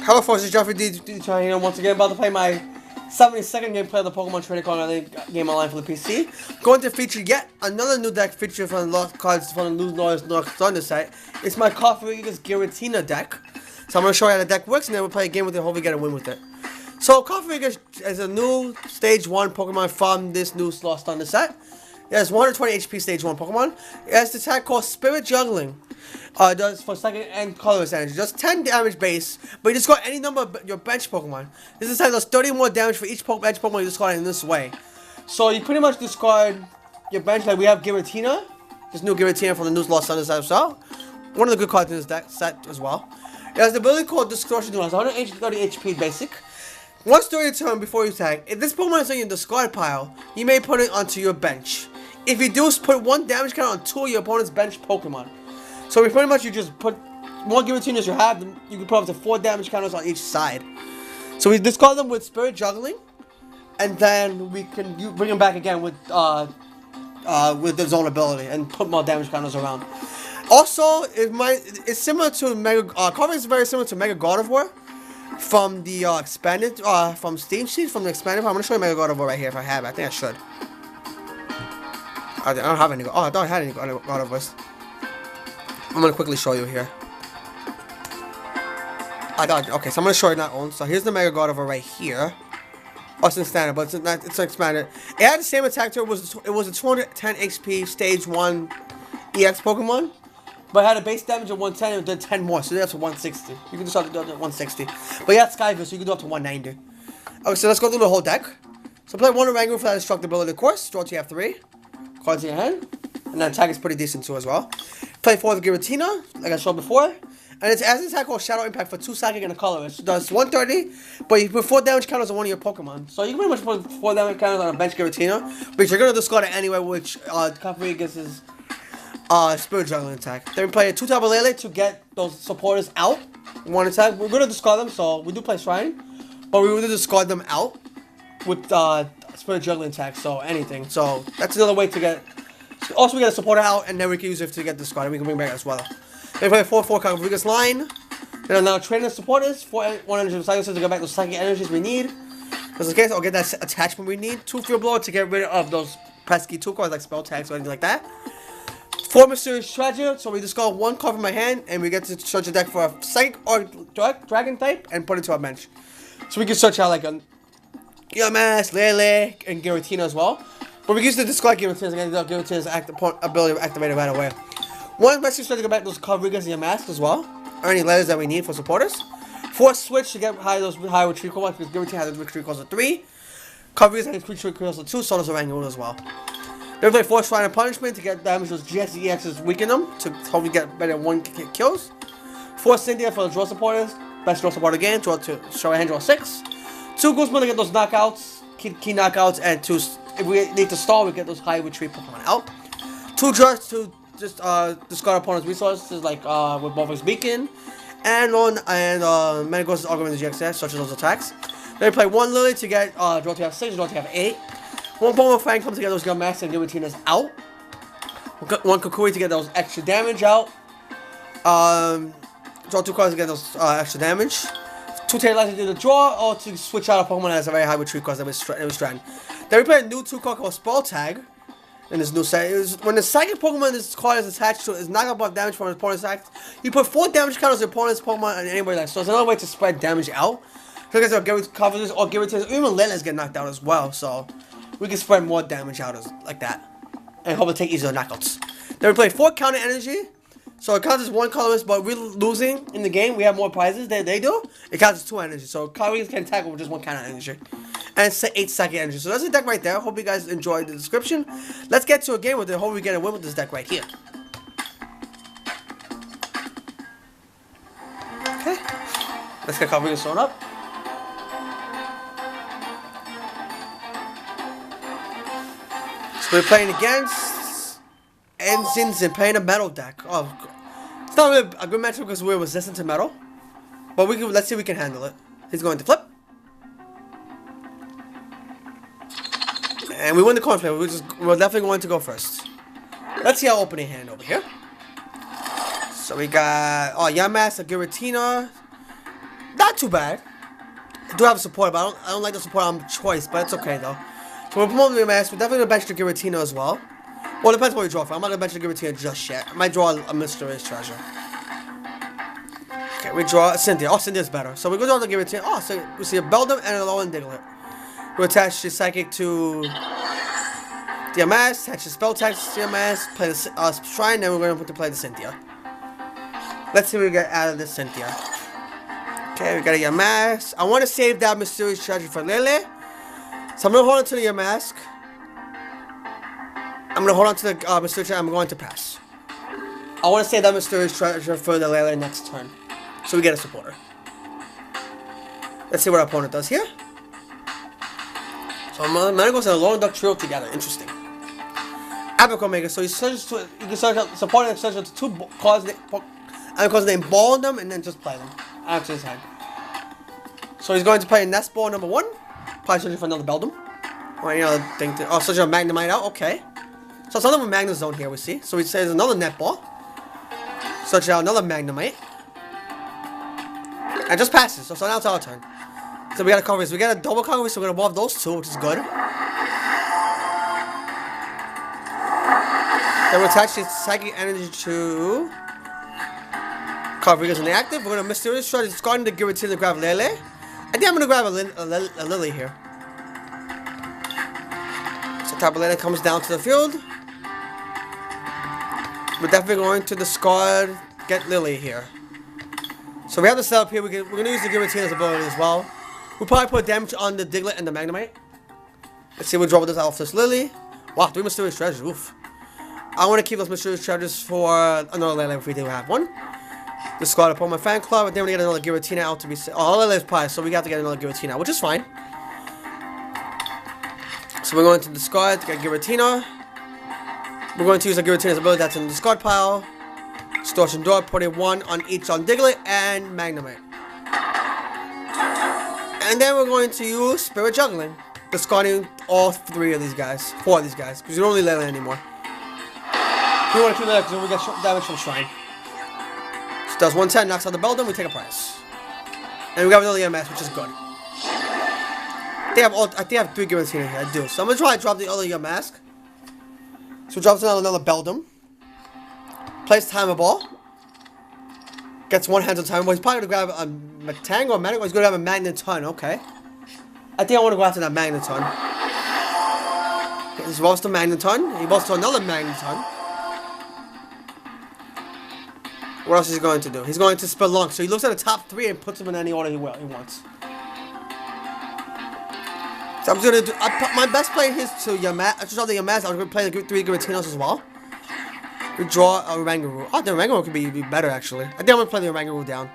Hello folks, it's Jeffrey D. here once again about to play my 72nd gameplay of the Pokemon Trading Card Game Online for the PC. Going to feature yet another new deck featured from the Lost Cards from the New Lost Thunder set. It's my Cofagrigus Giratina deck. So I'm going to show you how the deck works and then we'll play a game with it, hopefully get a win with it. So Cofagrigus is a new Stage 1 Pokemon from this new Lost Thunder set. It has 120 HP Stage 1 Pokemon. It has the attack called Spirit Juggling. It does for second and colorless energy. Just 10 damage base, but you discard any number of your bench Pokemon. This attack does 30 more damage for each bench Pokemon you discard in this way. So you pretty much discard your bench, like we have Giratina. This new Giratina from the new Lost Thunder set as well. One of the good cards in this deck set as well. It has the ability called Distortion Duel. It has 130 HP basic. Once during your turn before you attack, if this Pokemon is on your discard pile, you may put it onto your bench. If you do, put 1 damage count on 2 of your opponent's bench Pokemon. So we pretty much you just put more Giratinas you have, you can put up to 4 damage counters on each side. So we discard them with Spirit Juggling, and then we can bring them back again with the Zone ability and put more damage counters around. Also, it's similar to Mega. Cofagrigus is very similar to Mega God of War from the expanded from Steam Sheet from the expanded. I'm gonna show you Mega God of War right here if I have it. I think I should. I don't have any. Oh, I thought I had any God of War. I'm gonna quickly show you here. Okay, so I'm gonna show you that one. So here's the Mega God of War right here. Oh, it's in standard, but it's expanded. It had the same attack to it. It was a 210 HP Stage 1 EX Pokemon, but it had a base damage of 110 and it did 10 more, so that's 160. You can just have to do it at 160. But yeah, Skyview, so you can do up to 190. Okay, so let's go through the whole deck. So play 1 Oranguru for that Instructability, of course. Draw to you have 3 cards in your hand, and that attack is pretty decent too as well. Play 4 of the Giratina, like I showed before. And it's as an attack called Shadow Impact for 2 psychic and a colorless. It does 130, but you put 4 damage counters on one of your Pokemon. So you can pretty much put 4 damage counters on a bench Giratina, but you're going to discard it anyway, which Cofagrigus is Spirit Juggling attack. Then we play a 2-Tapu Lele to get those supporters out. 1 attack. We're going to discard them, so we do play Shrine, but we will discard them out with Spirit Juggling attack, so anything. So that's another way to get. Also, we get a supporter out, and then we can use it to get discarded. We can bring back as well. Then we play 4/4 Cofagrigus line. Then now train the supporters. 4 100 silences to get back those psychic energies we need. Just in case, I'll get that attachment we need. 2 Field Blower to get rid of those pesky 2 cards like spell tags or anything like that. 4 Mysterious Treasure, so we discard 1 card from my hand, and we get to search the deck for a psychic or dragon type and put it to our bench. So we can search out like a Yamask, Lele, and Giratina as well. But we use the discard Giratinas again. The Giratina's ability activated right away. 1 Mysterious Treasure to get back those Cofagrigus and Yamask as well, or any letters that we need for supporters. 4 Switch to get those high retreat calls because Giratina has a retreat calls of 3. Cofagrigus has a retreat calls of 2, so does Oranguru as well. Then we play 4 Shrine of Punishment to get damage those GSEXs, weaken them to hopefully get better 1 kills. 4 Cynthia for the draw supporters. Best draw support again, draw to show a hand, draw 6. 2 Guzman to get those knockouts, key knockouts, and 2 if we need to stall, we get those high retreat Pokemon out. 2 draws to just discard opponent's resources like with Bovex Beacon, and Metagross's Argument GXS, such as those attacks. Then we play 1 Lily to get draw to have 6, draw to have 8. 1 Pokemon Fang comes to get those Yamask and Giratinas out. 1 Kukui to get those extra damage out. Draw 2 cards to get those extra damage. 2 Taillights to do the draw, or to switch out a Pokemon that has a very high retreat cost that was Strand. Then we play a new 2 card called Spell Tag in this new set. When the psychic Pokemon this card is attached to is not going to buff damage from his opponent's act, you put 4 damage counters on your opponent's Pokemon and anybody like. So it's another way to spread damage out. So guys, Cofagrigus or Giratinas, even Lelas get knocked out as well. So we can spread more damage out like that, and hopefully take easier knockouts. Then we play 4 Counter Energy. So it counts as 1 colorless, but we're losing in the game. We have more prizes than they do. It counts as 2 energy. So Cofagrigus can attack with just 1 counter energy. And it's 8 psychic energy. So that's the deck right there. Hope you guys enjoyed the description. Let's get to a game with it. Hope we get a win with this deck right here. Okay. Let's get Cofagrigus thrown up. So we're playing against Enzins and playing a metal deck. Oh, it's not really a good matchup because we're resistant to metal. But let's see if we can handle it. He's going to flip. And we win the coin flip. We're definitely going to go first. Let's see our opening hand over here. So we got Yamask, a Giratina. Not Not too bad. I do have a support, but I don't like the support on choice, but it's okay though. So we're promoting the mask. We're definitely gonna bench the Giratina as well. Well, it depends what we draw for. I'm not gonna bench the Giratina just yet. I might draw a mysterious treasure. Okay, we draw a Cynthia. Oh, Cynthia's better. So we go draw the Giratina. Oh, so we see a Beldum and a Alolan Diglett. We attach the Psychic to the Amass, attach the Spell Tag to the Amass, play the Shrine, then we're going to play the Cynthia. Let's see what we get out of this Cynthia. Okay, we got a Yamask. I want to save that mysterious treasure for Lele. So I'm going to hold on to the Yamask. I'm going to hold on to the mysterious treasure. I'm going to pass. I want to save that mysterious treasure for the Lele next turn. So we get a supporter. Let's see what our opponent does here. So Managos and a Alolan Duck trio together. Interesting. Abaco Maker. So you can search out supporting and search out two cards named Ball them and then just play them after his hand. So he's going to play Nest Ball number 1. Probably searching for another Beldum. Or any other thing. Oh, such a Magnemite out. Okay. So it's another Magna Zone here we see. So he says another Net Ball. Search out another Magnemite. And just passes. So now it's our turn. So we got a coverage. We got a double coverage, so we're gonna evolve those two, which is good. Then we'll attach the Psychic Energy to coverage in the active. We're gonna Mysterious Shred. It's starting to give it to grab Lele. I think I'm gonna grab a Lily here. So Tapu Lele comes down to the field. We're definitely going to discard, get Lily here. So we have the setup here. We're gonna use the Giratina's ability as well. We'll probably put damage on the Diglett and the Magnemite. Let's see what we draw with this off this Lily. Wow, 3 mysterious treasures. Oof. I want to keep those mysterious treasures for another Lele if we do have one. Discard upon my fan club, and then we get another Giratina out to be. Oh, Lele's prize, so we got to get another Giratina out, which is fine. So we're going to discard to get Giratina. We're going to use the Giratina's ability that's in the discard pile. Distortion Door, putting 1 on each on Diglett and Magnemite. And then we're going to use Spirit Juggling, discarding all 4 of these guys, because you don't need Lele anymore. We want to keep Lele because we get damage from Shrine. So it does 110, knocks out the Beldum, we take a prize. And we got another EMS, which is good. I think I have 3 Giratina here, I do. So I'm going to try to drop the other EMS. So drops another Beldum. Plays Timer Ball. Gets 1 hand on Timer Ball. He's probably going to grab a Metang or a Magneton. He's going to have a Magneton. Okay. I think I want to go after that Magneton. He's evolves to Magneton. He evolves to another Magneton. What else is he going to do? He's going to Spelunk. So he looks at the top 3 and puts them in any order he wants. So I'm just going to do... my best play is to Yamask. I just saw the Yamask. I'm going to play the 3 Giratinos as well. We draw a Oranguru. Oh, the Oranguru could be better, actually. I think I'm going to play the Oranguru down.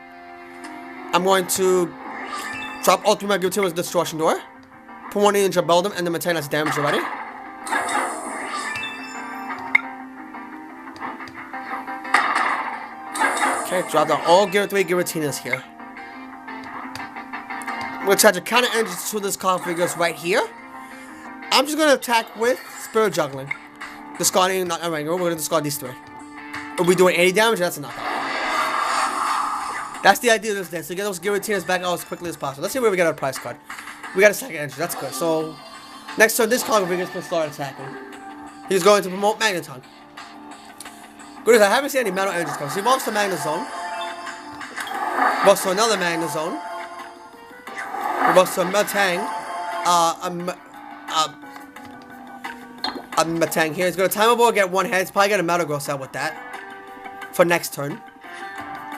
I'm going to drop all 3 my Giratinos with Distortion Door. Put 1 in Beldum and then maintain that's damage already. Okay, drop down all 3 Giratinas here. I'm going to attach a counter energy to this card figures right here. I'm just going to attack with Spirit Juggling. Discarding, not Oranguru, we're going to discard these 3. Are we doing 80 damage? That's a knockout. That's the idea of this day, so get those Giratinas back out as quickly as possible. Let's see where we get our prize card. We got a second entry, that's good. So, next turn, this card figure is going to start attacking. He's going to promote Magneton. Good as I haven't seen any Metal Energies come. So he evolves to Magnezone. Evolves to another Magnezone. Evolves to a Metang. A Metang here. He's going to Timer Ball, get 1 head. He's probably going to Metagross out with that. For next turn.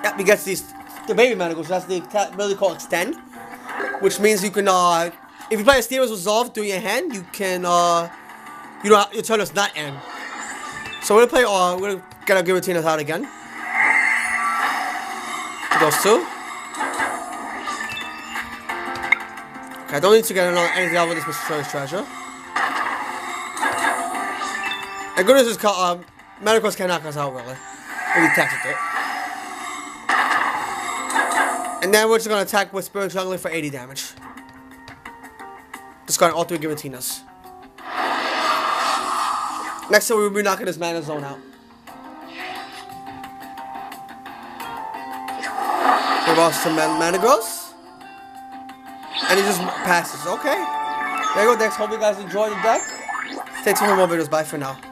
Yep, he gets these. The baby Metagross. That's the ability called Extend. Which means you can, if you play a Steelers Resolve through your hand, you can, your turn does not end. So we're going to play, we're going to get our Giratinas out again. Those 2. Okay, I don't need to get anything out with this Mysterious Treasure. And good as this called, Metagross can't knock us out, really. Maybe attach it. And then we're just going to attack with Spirit Juggling for 80 damage. Discarding all 3 Giratinas. Next time we'll be knocking this Magnezone out. We've lost some Metagross. And he just passes. Okay. There you go, Dex. Hope you guys enjoyed the deck. Stay tuned for more videos. Bye for now.